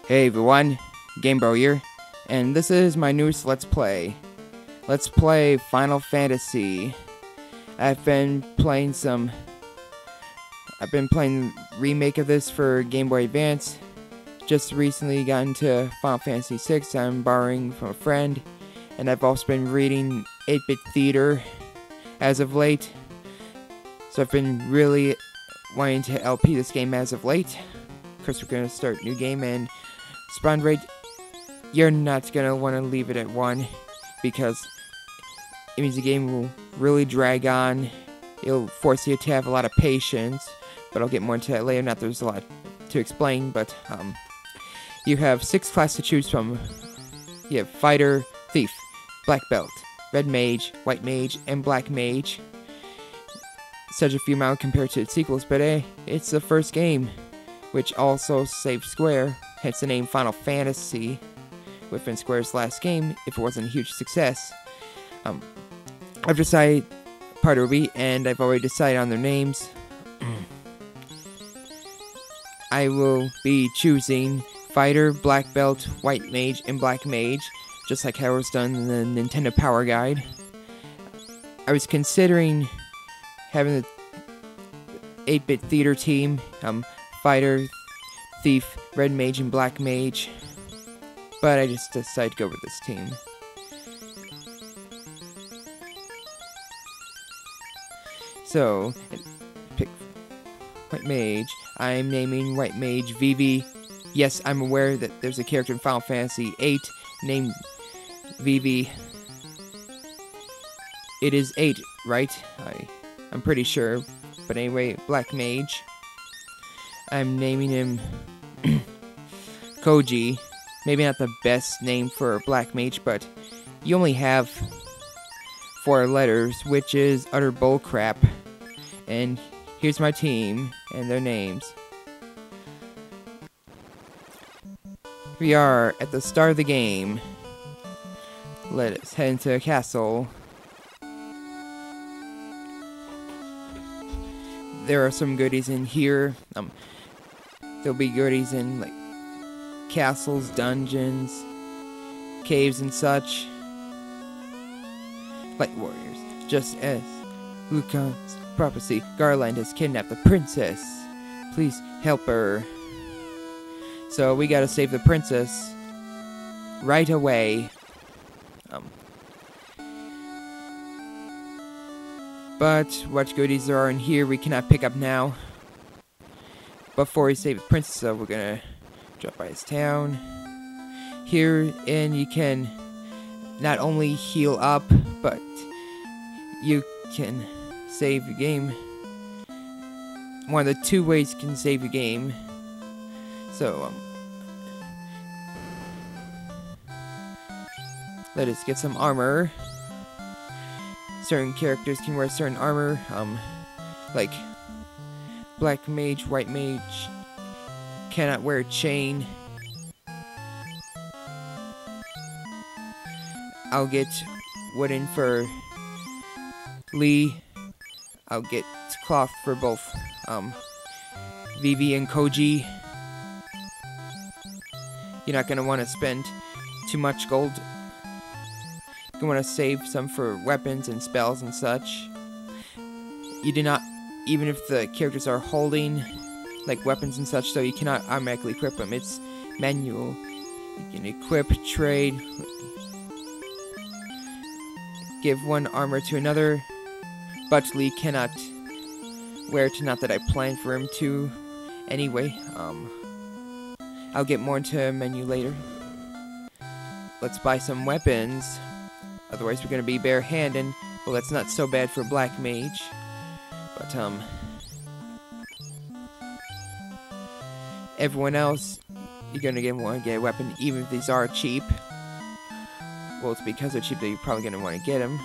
Hey everyone, GameBro here, and this is my newest Let's Play. Let's play Final Fantasy. I've been playing remake of this for Game Boy Advance. Just recently got into Final Fantasy 6. I'm borrowing from a friend, and I've also been reading 8-Bit Theater as of late. So I've been really wanting to LP this game as of late. Of course, we're going to start a new game, and spawn rate, you're not going to want to leave it at 1, because it means the game will really drag on. It'll force you to have a lot of patience, but I'll get more into that later. Not there's a lot to explain, but you have 6 classes to choose from. You have Fighter, Thief, Black Belt, Red Mage, White Mage, and Black Mage. Such a few amount compared to its sequels, but hey, it's the first game, which also saved Square, hence the name Final Fantasy within Square's last game, if it wasn't a huge success. I've decided part will be, and I've already decided on their names. I will be choosing Fighter, Black Belt, White Mage, and Black Mage, just like how it was done in the Nintendo Power Guide. I was considering having the 8-Bit Theater team, Fighter, Thief, Red Mage, and Black Mage, but I just decided to go with this team. So, pick White Mage. I'm naming White Mage Vivi. Yes, I'm aware that there's a character in Final Fantasy VIII named Vivi. It is 8, right? I'm pretty sure. But anyway, Black Mage. I'm naming him Koji. Maybe not the best name for a Black Mage, but you only have 4 letters, which is utter bullcrap. And here's my team and their names. We are at the start of the game. Let us head into a castle. There are some goodies in here. There'll be goodies in like castles, dungeons, caves, and such. Light warriors, just as Lucan's prophecy, Garland has kidnapped the princess. Please help her. So we gotta save the princess right away. But what goodies there are in here we cannot pick up now. Before we save the princess, so we're gonna drop by his town. Here, and you can not only heal up, but you can save your game. One of the 2 ways you can save your game. So, let us get some armor. Certain characters can wear certain armor, like Black Mage, White Mage cannot wear a chain. I'll get wooden for Lee. I'll get cloth for both Vivi and Koji. You're not going to want to spend too much gold. You want to save some for weapons and spells and such. You do not, even if the characters are holding like weapons and such, so you cannot automatically equip them. It's manual. You can equip, trade, give one armor to another, but Lee cannot wear it. Not that I planned for him to. Anyway, I'll get more into menu later. Let's buy some weapons. Otherwise we're gonna be barehanded. Well, that's not so bad for Black Mage. But everyone else, you're gonna want to get a weapon, even if these are cheap. Well, it's because they're cheap that you're probably gonna want to get them.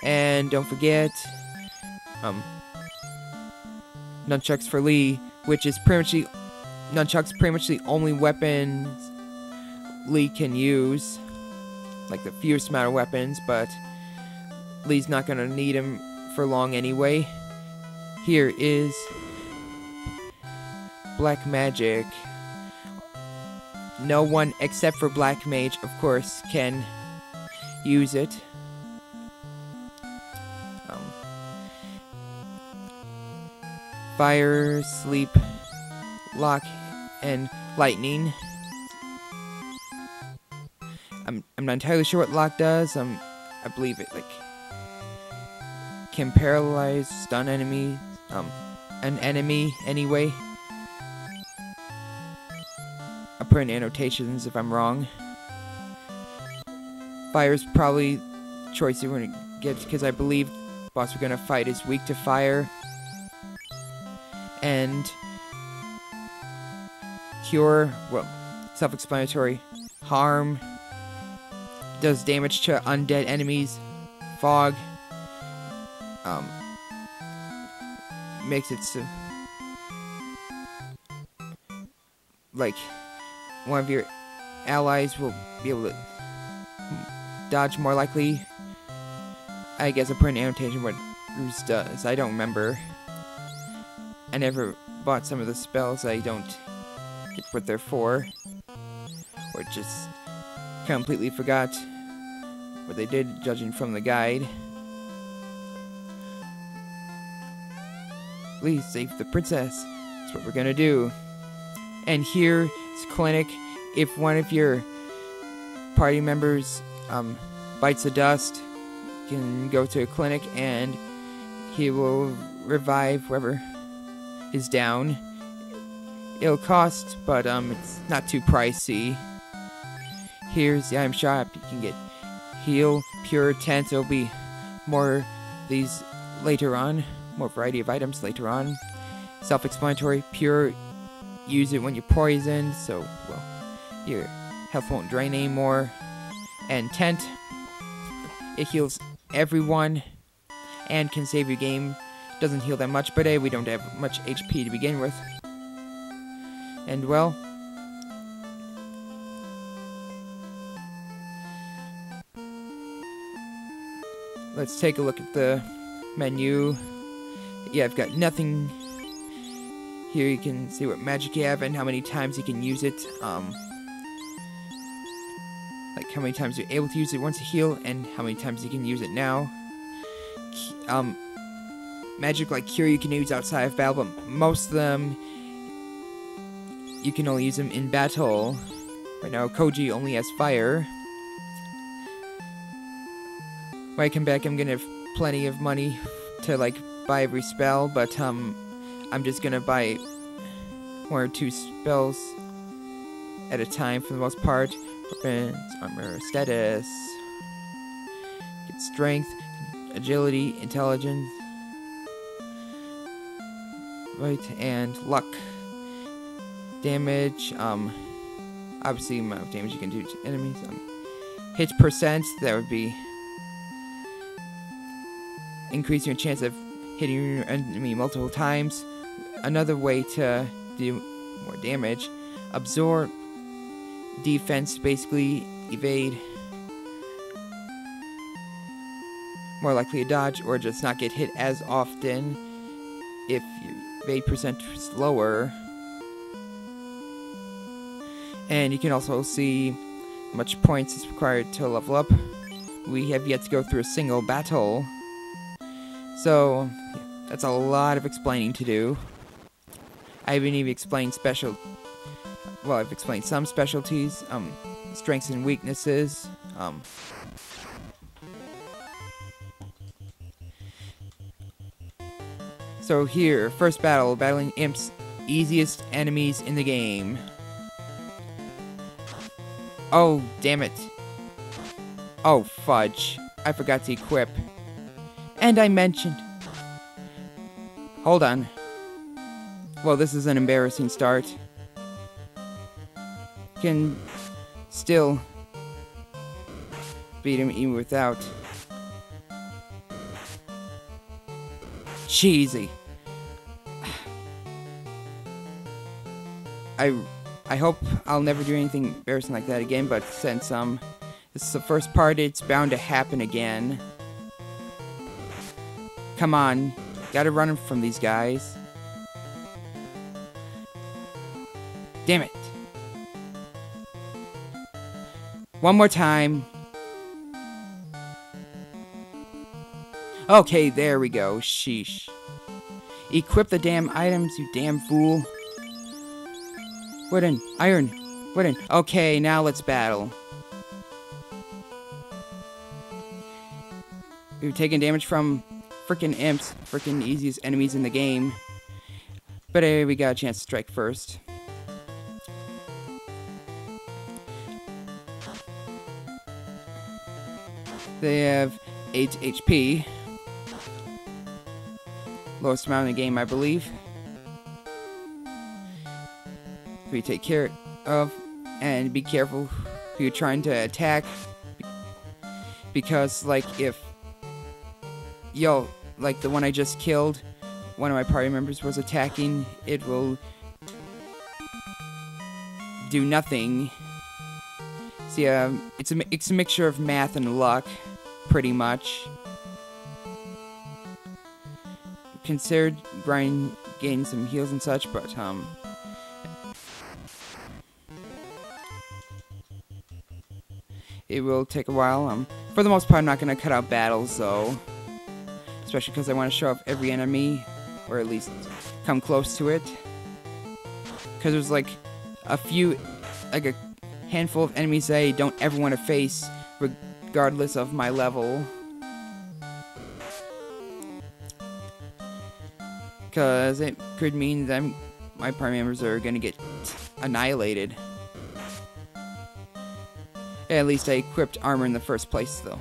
And don't forget, nunchucks for Lee, which is pretty much the only weapon Lee can use. Like the fewest amount of weapons, but Lee's not gonna need him for long anyway. Here is Black Magic. No one except for Black Mage, of course, can use it. Fire, Sleep, Lock, and Lightning. I'm not entirely sure what Lock does. I believe it can paralyze, stun enemy, an enemy anyway. I'll put in annotations if I'm wrong. Fire's probably choice you're gonna get because I believe the boss we're gonna fight is weak to fire. And Cure, well, self-explanatory. Harm does damage to undead enemies. Fog makes it so like one of your allies will be able to dodge more likely. I guess I put an annotation what Ruse does. I don't remember. I never bought some of the spells. I don't get what they're for. Or just completely forgot what they did, judging from the guide. Please save the princess. That's what we're gonna do. And here is Clinic. If one of your party members bites the dust, you can go to a clinic and he will revive whoever is down. It'll cost, but it's not too pricey. Here's the item shop. You can get heal, pure, tent. There'll be more these later on. More variety of items later on. Self-explanatory. Pure, use it when you're poisoned, so well your health won't drain anymore. And tent, it heals everyone and can save your game. Doesn't heal that much, but we don't have much HP to begin with. And well, let's take a look at the menu. Yeah, I've got nothing. Here you can see what magic you have and how many times you can use it. Like how many times you're able to use it once you heal and how many times you can use it now. Magic like Cure you can use outside of battle, but most of them you can only use them in battle. Right now Koji only has fire. When I come back I'm gonna have plenty of money to like buy every spell, but I'm just gonna buy 1 or 2 spells at a time for the most part. Weapons, armor, status, get strength, agility, intelligence, right, and luck. Damage, obviously the amount of damage you can do to enemies. Hit percent, that would be increasing your chance of hitting your enemy multiple times. Another way to do more damage. Absorb, defense, basically evade, more likely to dodge or just not get hit as often if your evade percent is lower. And you can also see how much points is required to level up. We have yet to go through a single battle, so yeah, that's a lot of explaining to do. I haven't even explained well, I've explained some specialties, strengths and weaknesses, So here, first battle, battling imps, easiest enemies in the game. Oh, damn it. Oh, fudge. I forgot to equip. And I mentioned... Hold on. Well, this is an embarrassing start. Can still beat him even without. Cheesy. I hope I'll never do anything embarrassing like that again, but since this is the first part, it's bound to happen again. Come on. Gotta run from these guys. Damn it. One more time. Okay, there we go. Sheesh. Equip the damn items, you damn fool. Wooden, iron, wooden. Okay, now let's battle. We've taken damage from frickin' imps, frickin' easiest enemies in the game. But hey, we got a chance to strike first. They have 8 HP. Lowest amount in the game, I believe. We take care of, and be careful who you're trying to attack. Because, like, if like the one I just killed, one of my party members was attacking, it will do nothing. So yeah, it's a mixture of math and luck, pretty much. Considered Brian gaining some heals and such, but it will take a while. For the most part, I'm not gonna cut out battles though, especially because I want to show off every enemy, or at least come close to it. Because there's like a handful of enemies that I don't ever want to face, regardless of my level. Because it could mean that my party members are going to get annihilated. At least I equipped armor in the first place, though.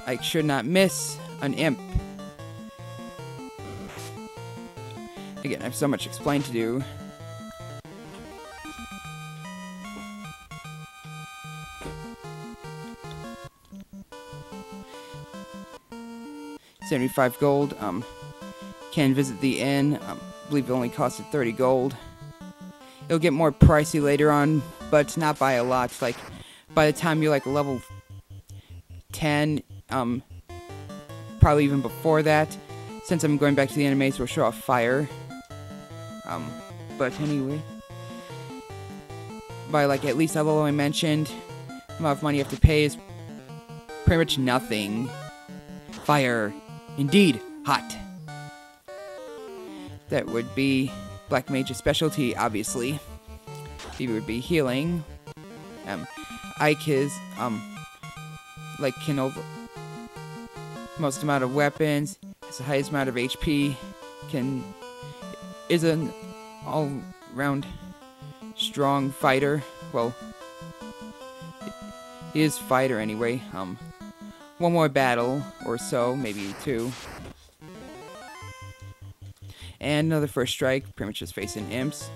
I should not miss an imp. Again, I have so much explain to do. $75 gold. Can visit the inn. I believe it only costed 30 gold. It'll get more pricey later on, but not by a lot. Like, by the time you're like level 10, probably even before that. Since I'm going back to the animes, we'll show off fire. But anyway, by like at least that level I mentioned, the amount of money you have to pay is pretty much nothing. Fire, indeed, hot. That would be Black Mage's specialty, obviously. He would be healing. Ike is, like, can over most amount of weapons, has the highest amount of HP, is an all-round strong fighter. Well, he is fighter anyway. One more battle or so, maybe 2. And another first strike, pretty much just facing imps.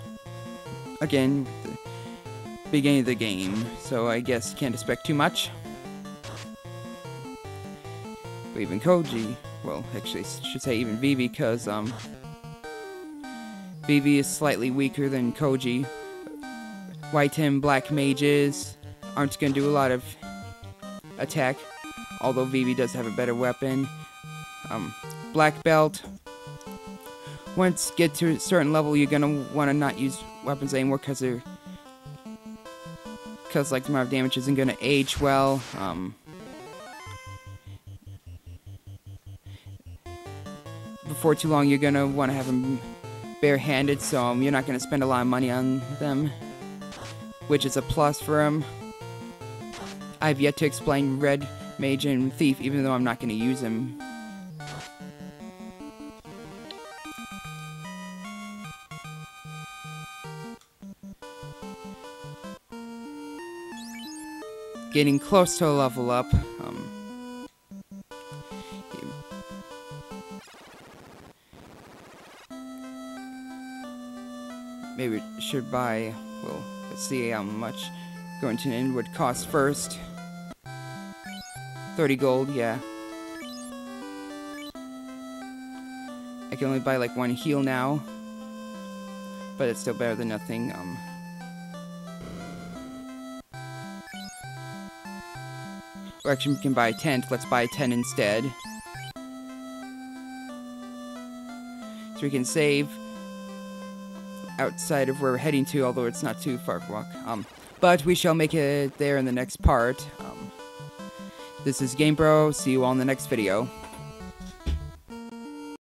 Again, the beginning of the game, so I guess can't expect too much. But even Koji, well, actually, I should say even Vivi, because Vivi is slightly weaker than Koji. White and Black Mages aren't going to do a lot of attack, although Vivi does have a better weapon. Black Belt. Once you get to a certain level, you're gonna want to not use weapons anymore because like the amount of damage isn't gonna age well. Before too long, you're gonna want to have them barehanded, so you're not gonna spend a lot of money on them, which is a plus for them. I've yet to explain Red Mage and Thief, even though I'm not gonna use them. Getting close to a level up. Maybe we should buy, well, let's see how much going to an inn would cost first. 30 gold, yeah. I can only buy like 1 heal now, but it's still better than nothing. Or actually, we can buy a tent. Let's buy a tent instead. So we can save outside of where we're heading to, although it's not too far to walk. But we shall make it there in the next part. This is GameBro. See you all in the next video.